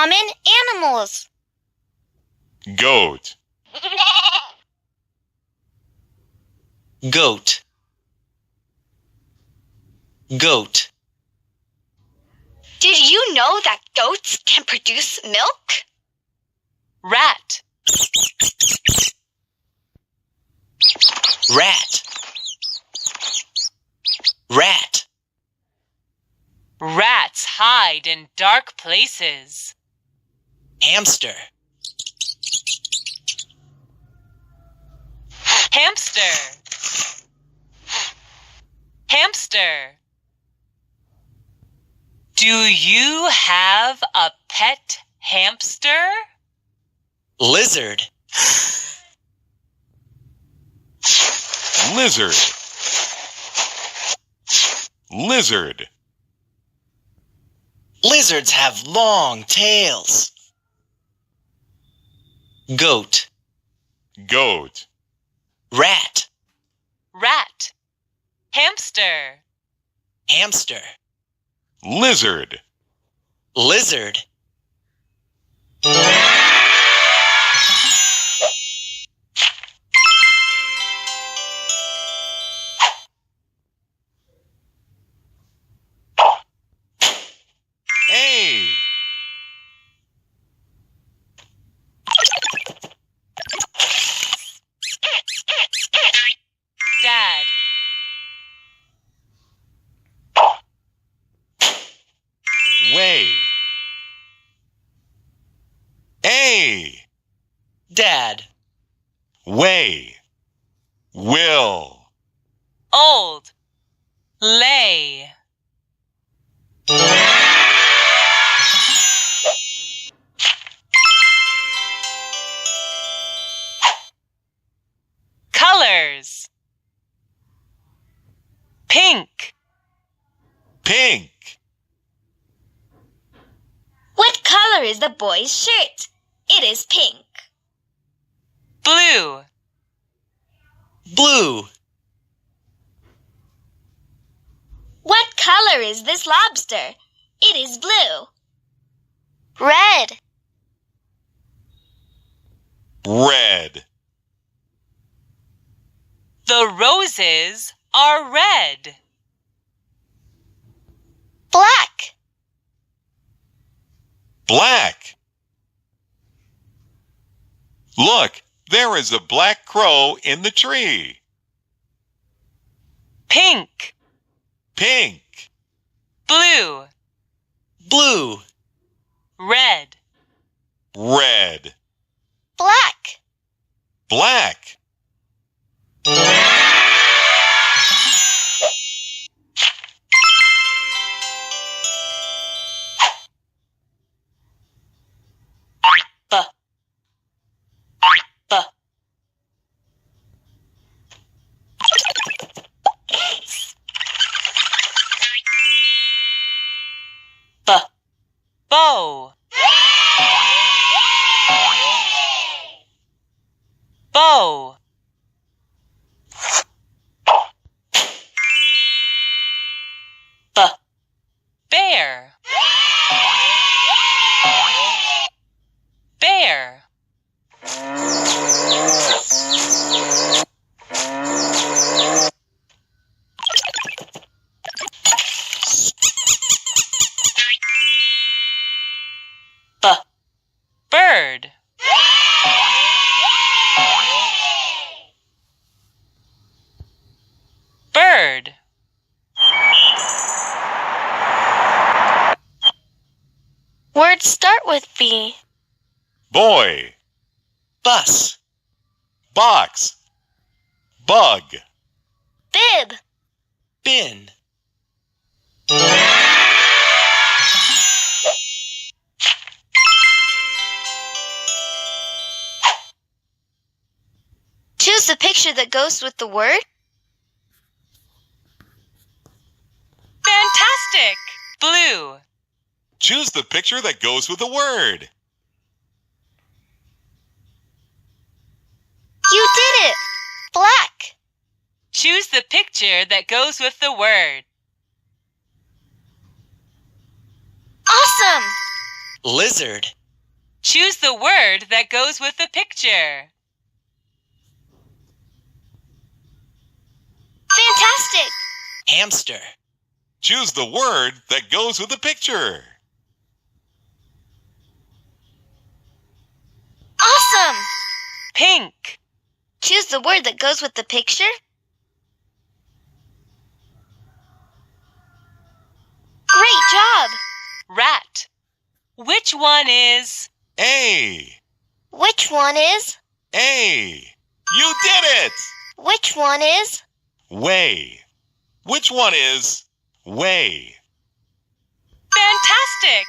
common animals. Goat. Goat. Goat. Did you know that goats can produce milk? Rat. Rat. Rat. Rats hide in dark places. Hamster. Hamster. Hamster. Do you have a pet hamster? Lizard. Lizard. Lizard. Lizards have long tails. Goat. Goat. Rat. Rat. Hamster. Hamster. Lizard. Lizard. A. Dad. Way. A. Dad. Way. Will. Old. Lay. Colors. Pink. Pink. What color is the boy's shirt? It is pink. Blue. Blue. What color is this lobster? It is blue. Red. Red. The roses are red. Black. Black. Look, there is a black crow in the tree. Pink. Pink. Blue. Blue. Red. Red. Black. Black. B. B. B. Bow. Bow. B. Bear. Bear. B. Bird. Bird. Words start with B. Boy. Bus. Box. Bug. Bib. Bin. Choose the picture that goes with the word. Fantastic! Blue. Choose the picture that goes with the word. You did it! Black. Choose the picture that goes with the word. Awesome! Lizard. Choose the word that goes with the picture. Fantastic! Hamster. Choose the word that goes with the picture. Awesome! Pink. Choose the word that goes with the picture. Great job! Rat. Which one is? A. Which one is? A. You did it! Which one is? Way. Which one is way? Fantastic!